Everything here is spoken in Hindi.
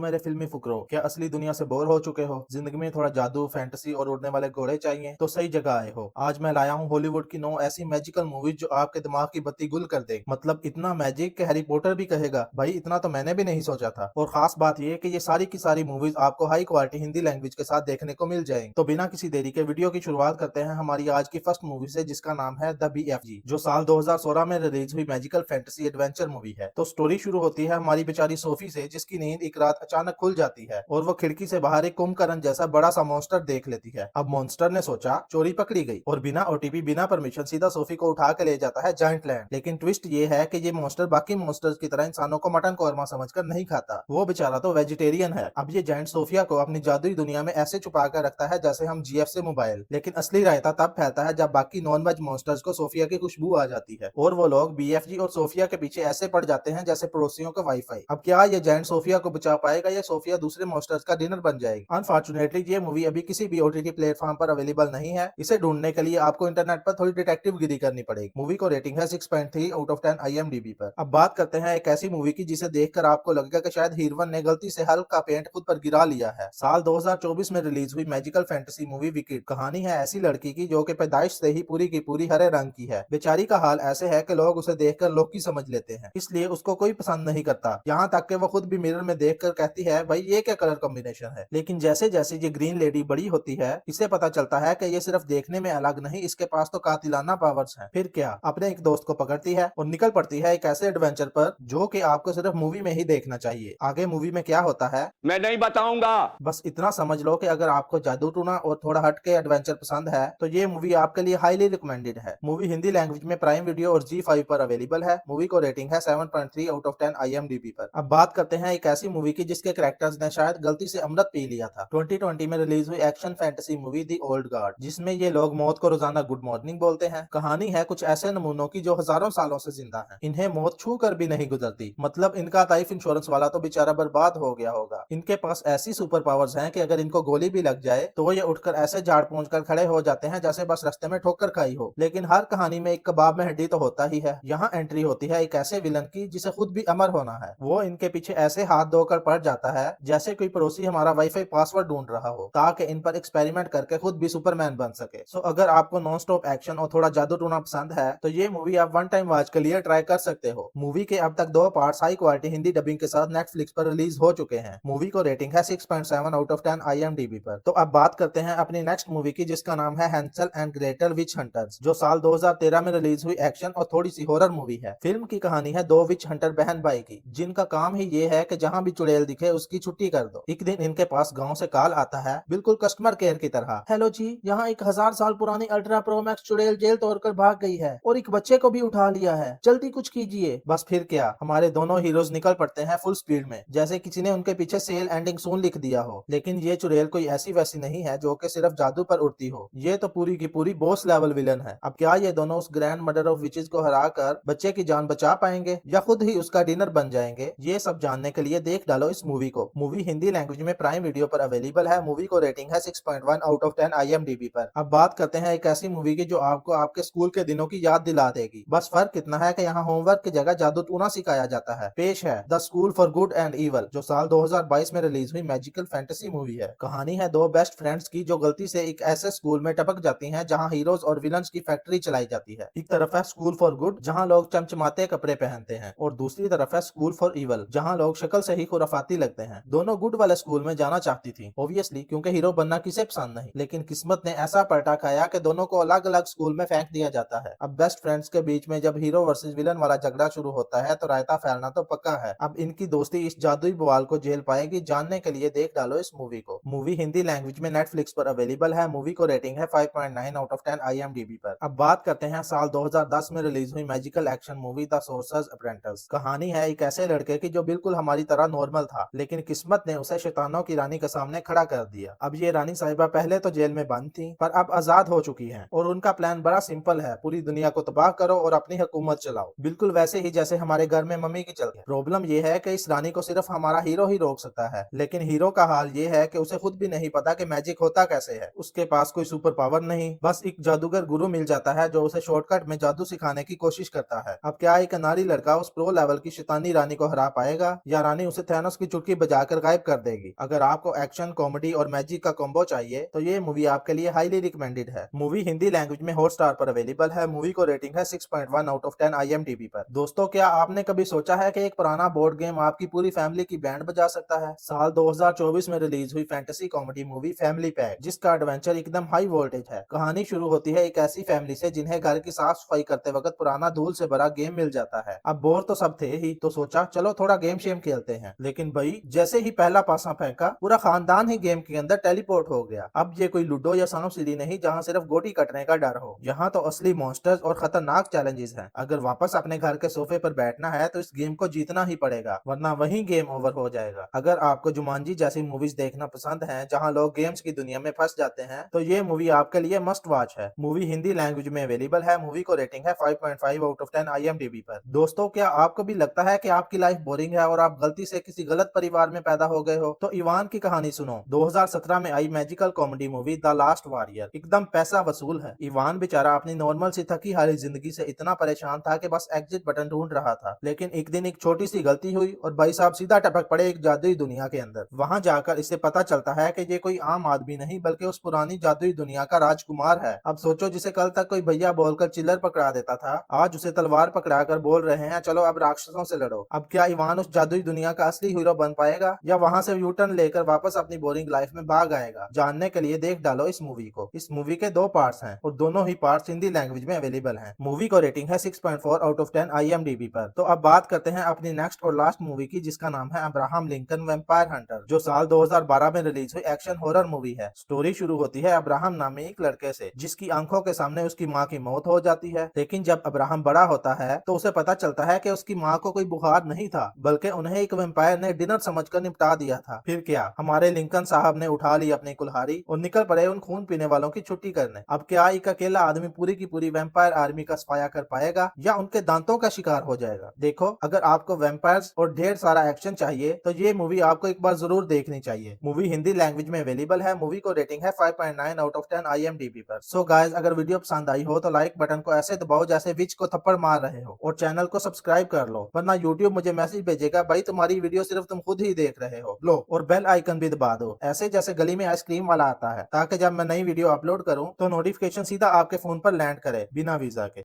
मेरे फिल्मी फुकरो, क्या असली दुनिया से बोर हो चुके हो? जिंदगी में थोड़ा जादू, फैंटेसी और उड़ने वाले घोड़े चाहिए? तो सही जगह आए हो। आज मैं लाया हूँ हॉलीवुड की 9 ऐसी मैजिकल मूवीज जो आपके दिमाग की बत्ती गुल कर देगी। मतलब इतना मैजिक कि हैरी पॉटर भी कहेगा भाई इतना तो मैंने भी नहीं सोचा था। और खास बात यह कि ये सारी की सारी मूवीज आपको हाई क्वालिटी हिंदी लैंग्वेज के साथ देखने को मिल जाएंगी। तो बिना किसी देरी के वीडियो की शुरुआत करते हैं हमारी आज की फर्स्ट मूवी से, जिसका नाम है द BFG, जो साल 2016 में रिलीज हुई मैजिकल फैंटेसी एडवेंचर मूवी है। तो स्टोरी शुरू होती है हमारी बेचारी सोफी से, जिसकी नींद एक रात अचानक खुल जाती है और वो खिड़की से बाहर एक कुंभकर्ण जैसा बड़ा सा मॉन्स्टर देख लेती है। अब मॉन्स्टर ने सोचा चोरी पकड़ी गई और बिना OTP बिना परमिशन सीधा सोफी को उठा के ले जाता है जायंट लैंड। लेकिन ट्विस्ट ये है कि ये मॉन्स्टर बाकी मॉन्स्टर्स की तरह इंसानों को मटन कौरमा समझकर नहीं खाता, वो बेचारा तो वेजिटेरियन है। अब ये जायंट सोफिया को अपनी जादुई दुनिया में ऐसे छुपा कर रखता है जैसे हम GF से मोबाइल। लेकिन असली रायता तब फैलता है जब बाकी नॉन वेज मॉन्स्टर्स को सोफिया की खुशबू आ जाती है और वो लोग BFG और सोफिया के पीछे ऐसे पड़ जाते हैं जैसे पड़ोसियों का वाईफाई। अब क्या ये जायंट सोफिया को बचा पाएगा या सोफिया दूसरे मॉन्स्टर्स का डिनर बन जाएगी? अनफॉर्चुनेटली ये मूवी अभी किसी भी OTT प्लेटफॉर्म पर अवेलेबल नहीं है। इसे ढूंढने के लिए आपको इंटरनेट पर थोड़ी डिटेक्टिव गिरी करनी पड़ेगी। मूवी को रेटिंग है 6.3 आउट ऑफ 10 IMDb पर। अब बात करते हैं एक ऐसी मूवी की जिसे देखकर आपको लगेगा कि शायद हीरोइन ने गलती से हल्का पेंट खुद पर गिरा लिया है। साल 2024 में रिलीज हुई मैजिकल फैंटेसी मूवी विकेट। कहानी है ऐसी लड़की की जो कि पैदाइश से ही पूरी की पूरी हरे रंग की है। बेचारी का हाल ऐसे है कि लोग उसे देखकर लोकी समझ लेते हैं, इसलिए उसको कोई पसंद नहीं करता। यहाँ तक कि वो खुद भी मिरर में देखकर कहती है भाई ये क्या कलर कॉम्बिनेशन है। लेकिन जैसे जैसे ये ग्रीन लेडी बड़ी होती है इसे पता चलता है कि ये सिर्फ देखने में अलग नहीं, इसके पास तो कातिलाना पावर्स हैं। फिर क्या अपने एक दोस्त को पकड़ती है और निकल पड़ती है एक ऐसे एडवेंचर पर जो कि आपको सिर्फ मूवी में ही देखना चाहिए। आगे मूवी में क्या होता है मैं नहीं बताऊंगा। बस इतना समझ लो कि अगर आपको जादू टूना और थोड़ा हटके एडवेंचर पसंद है तो ये मूवी आपके लिए हाईली रिकमेंडेड है। मूवी हिंदी लैंग्वेज में प्राइम वीडियो और G5 पर अवेलेबल है। मूवी को रेटिंग है 7.3 आउट ऑफ 10 IMDb पर। अब बात करते हैं एक ऐसी मूवी की जिसके कैरेक्टर्स ने शायद गलती से अमृत पी लिया था। 2020 में रिलीज हुई action fantasy movie the old guard, जिसमें ये लोग मौत को रोजाना गुड मॉर्निंग बोलते हैं। कहानी है कुछ ऐसे नमूनों की जो हजारों सालों से जिंदा हैं। इन्हें मौत छू कर भी नहीं गुजरती। मतलब इनका लाइफ इंश्योरेंस वाला तो बेचारा बर्बाद हो गया होगा। इनके पास ऐसी सुपर पावर्स हैं कि अगर इनको गोली भी लग जाए तो ये उठकर ऐसे झाड़ पहुंच कर खड़े हो जाते हैं जैसे बस रास्ते में ठोकर खाई हो। लेकिन हर कहानी में एक कबाब में हड्डी तो होता ही है। यहाँ एंट्री होती है एक ऐसे विलन की जिसे खुद भी अमर होना है। वो इनके पीछे ऐसे हाथ धोकर पड़ जाता है जैसे कोई पड़ोसी हमारा वाईफाई पासवर्ड ढूंढ रहा हो, ताकि इन पर एक्सपेरिमेंट करके खुद भी सुपरमैन बन सके। सो अगर आपको नॉन स्टॉप एक्शन और थोड़ा जादू टूना पसंद है तो ये मूवी आप वन टाइम वॉच के लिए ट्राई कर सकते हो। मूवी के अब तक 2 parts high quality Hindi dubbing के साथ नेटफ्लिक्स पर रिलीज हो चुके हैं। मूवी को रेटिंग है 6.7 आउट ऑफ 10 IMDb पर। तो अब बात करते हैं अपनी नेक्स्ट मूवी की जिसका नाम है हैंसेल एंड ग्रेटर विच हंटर्स, जो साल 2013 में रिलीज हुई एक्शन और थोड़ी सी हॉरर मूवी है। फिल्म की कहानी है 2 विच हंटर बहन भाई की, जिनका काम ही ये है कि जहाँ भी चुड़ैल दिखे उसकी छुट्टी कर दो। एक दिन इनके पास गाँव से कॉल आता है, बिल्कुल कस्टमर केयर की तरह। हेलो जी, यहाँ एक 1000 साल पुरानी अल्ट्रा प्रो मैक्स चुड़ैल जेल तोड़कर भाग गई है और एक बच्चे को भी उठा लिया है, जल्दी कुछ कीजिए। बस फिर क्या, हमारे दोनों हीरोज निकल पड़ते हैं फुल स्पीड में, जैसे किसी ने उनके पीछे सेल एंडिंग सून लिख दिया हो। लेकिन ये चुड़ैल कोई ऐसी वैसी नहीं है जो कि सिर्फ जादू पर उड़ती हो। ये तो पूरी की पूरी बॉस लेवल विलन है। अब क्या ये दोनों उस ग्रैंड मर्डर ऑफ विचेस को हरा कर बच्चे की जान बचा पाएंगे या खुद ही उसका डिनर बन जाएंगे? ये सब जानने के लिए देख डालो इस मूवी को। मूवी हिंदी लैंग्वेज में प्राइम वीडियो पर अवेलेबल है। मूवी को रेटिंग है 6.1 आउट ऑफ 10 IMDb पर। अब बात करते हैं एक ऐसी मूवी की जो आपको आपके स्कूल के दिनों की याद दिला देगी। बस फर्क इतना है कि यहाँ होमवर्क की जगह जादू टूना सिखाया जाता है। पेश है the school for good and evil, जो साल 2022 में रिलीज हुई मैजिकल फैंटेसी मूवी है। कहानी है 2 बेस्ट फ्रेंड्स की जो गलती से एक ऐसे स्कूल में टपक जाती हैं जहां हीरोज और विलन्स की फैक्ट्री चलाई जाती है। एक तरफ है स्कूल फॉर गुड जहां लोग चमचमाते कपड़े पहनते हैं और दूसरी तरफ है स्कूल फॉर इवल जहां लोग शक्ल से ही खुराफाती लगते हैं। दोनों गुड वाले स्कूल में जाना चाहती थी ऑब्वियसली, क्योंकि हीरो बनना किसे पसंद नहीं। लेकिन किस्मत ने ऐसा पलटा खाया कि दोनों को अलग अलग स्कूल में फेंक दिया जाता है। अब बेस्ट फ्रेंड्स के बीच में जब हीरो वर्सेस विलन वाला झगड़ा शुरू होता है तो रायता फैलना तो पक्का है। अब इनकी दोस्ती इस जादुई बवाल को झेल पाएगी? जानने के लिए देख डालो इस मूवी को। मूवी हिंदी लैंग्वेज में नेटफ्लिक्स पर अवेलेबल है। मूवी को रेटिंग है 5.9 आउट ऑफ 10 IMDb पर। अब बात करते हैं साल 2010 में रिलीज हुई magical action movie the sorcerer's apprentice. कहानी है एक ऐसे लड़के की जो बिल्कुल हमारी तरह नॉर्मल था, लेकिन किस्मत ने उसे शैतानों की रानी के सामने खड़ा कर दिया। अब ये रानी साहिबा पहले तो जेल में बंद थी पर अब आजाद हो चुकी हैं और उनका प्लान बड़ा सिंपल है, पूरी दुनिया को तबाह करो और अपनी हुकूमत चलाओ, बिल्कुल वैसे ही जैसे हमारे घर में मम्मी की चलती है। प्रॉब्लम ये है कि इस रानी को सिर्फ हमारा हीरो ही रोक सकता है, लेकिन हीरो का हाल ये है कि उसे खुद भी नहीं पता कि मैजिक होता कैसे है। उसके पास कोई सुपर पावर नहीं, बस एक जादूगर गुरु मिल जाता है जो उसे शॉर्टकट में जादू सिखाने की कोशिश करता है। अब क्या एक अनाड़ी लड़का उस प्रो लेवल की शैतानी रानी को हरा पाएगा या रानी उसे थैनोस की की चुटकी बजाकर गायब कर देगी। अगर आपको एक्शन, कॉमेडी और मैजिक का कॉम्बो चाहिए तो ये मूवी आपके लिए हाईली रिकमेंडेड है। मूवी हिंदी लैंग्वेज में हॉटस्टार पर अवेलेबल है। मूवी को रेटिंग है 6.1 आउट ऑफ 10 IMDb पर। दोस्तों, क्या आपने कभी सोचा है कि एक पुराना बोर्ड गेम आपकी पूरी फैमिली की बैंड बजा सकता है? साल 2024 में रिलीज हुई fantasy comedy movie family pack, जिसका एडवेंचर एकदम हाई वोल्टेज है। कहानी शुरू होती है एक ऐसी फैमिली से जिन्हें घर की साफ सफाई करते वक्त पुराना धूल से भरा गेम मिल जाता है। अब बोर तो सब थे ही, तो सोचा चलो थोड़ा गेम शेम खेलते हैं। लेकिन भाई जैसे ही पहला पासा फेंका, पूरा खानदान ही गेम के अंदर टेलीपोर्ट हो गया। अब ये कोई लूडो या सांप सीढ़ी नहीं जहाँ सिर्फ गोटी कटने का डर हो। यहाँ तो असली मॉन्स्टर्स और खतरनाक चैलेंजेस हैं। अगर वापस अपने घर के सोफे पर बैठना है तो इस गेम को जीतना ही पड़ेगा, वरना वही गेम ओवर हो जाएगा। अगर आपको जुमांजी जैसी मूवीज देखना पसंद है जहाँ लोग गेम्स की दुनिया में फंस जाते हैं, तो ये मूवी आपके लिए मस्ट वॉच है। मूवी हिंदी लैंग्वेज में अवेलेबल है। मूवी को रेटिंग है 5.5 आउट ऑफ 10 IMDb पर। दोस्तों, क्या आपको भी लगता है कि आपकी लाइफ बोरिंग है और आप गलती से किसी गलत परिवार में पैदा हो गए हो? तो इवान की कहानी सुनो। 2017 में आई magical comedy movie the last warrior एकदम पैसा वसूल है। इवान बेचारा अपनी नॉर्मल सी थकी हारी जिंदगी से इतना परेशान था कि बस एग्जिट बटन ढूंढ रहा था। लेकिन एक दिन एक छोटी सी गलती हुई और भाई साहब सीधा टपक पड़े एक जादुई दुनिया के अंदर। वहां जाकर इसे पता चलता है कि ये कोई आम आदमी नहीं बल्कि उस पुरानी जादुई दुनिया का राजकुमार है। अब सोचो, जिसे कल तक कोई भैया बोलकर चिल्लर पकड़ा देता था, आज उसे तलवार पकड़ाकर बोल रहे हैं चलो अब राक्षसों से लड़ो। अब क्या इवान उस जादुई दुनिया का असली हीरो बन पाएगा या वहां से यू टर्न लेकर वापस अपनी बोरिंग लाइफ में भाग आएगा? जानने के लिए देख डालो इस मूवी को। इस मूवी के 2 पार्ट्स हैं और दोनों ही पार्ट्स हिंदी लैंग्वेज में अवेलेबल हैं। मूवी को रेटिंग है 6.4 आउट ऑफ 10 IMDb पर। तो अब बात करते हैं अपनी नेक्स्ट और लास्ट मूवी की, जिसका नाम है अब्राहम लिंकन वैम्पायर हंटर, जो साल 2012 में रिलीज हुई एक्शन हॉरर मूवी है। स्टोरी शुरू होती है अब्राहम नामी एक लड़के से, जिसकी आंखों के सामने उसकी माँ की मौत हो जाती है। लेकिन जब अब्राहम बड़ा होता है तो उसे पता चलता है कि उसकी माँ को कोई बुखार नहीं था, बल्कि उन्हें एक वैम्पायर ने डिनर समझकर निपटा दिया था। फिर क्या, हमारे लिंकन साहब ने उठा ली अपनी कुल्हाड़ी और निकल पड़े उन खून पीने वालों की छुट्टी करने। अब क्या एक अकेला आदमी पूरी की पूरी वैम्पायर आर्मी का सफाया कर पाएगा या उनके दांतों का शिकार हो जाएगा? देखो, अगर आपको वैम्पायर्स और ढेर सारा एक्शन चाहिए तो ये मूवी आपको एक बार जरूर देखनी चाहिए। मूवी हिंदी लैंग्वेज में अवेलेबल है। मूवी को रेटिंग है 5.9 आउट ऑफ 10 IMDb पर। सो गाइस, अगर वीडियो पसंद आई हो तो लाइक बटन को ऐसे दबाओ जैसे विच को थप्पड़ मार रहे हो, और चैनल को सब्सक्राइब कर लो, वरना यूट्यूब मुझे मैसेज भेजेगा भाई तुम्हारी वीडियो सिर्फ तुम खुद ही देख रहे हो। लो, और बेल आइकन भी दबा दो, ऐसे जैसे गली में आइसक्रीम वाला आता है, ताकि जब मैं नई वीडियो अपलोड करूं तो नोटिफिकेशन सीधा आपके फोन पर लैंड करे बिना वीजा के।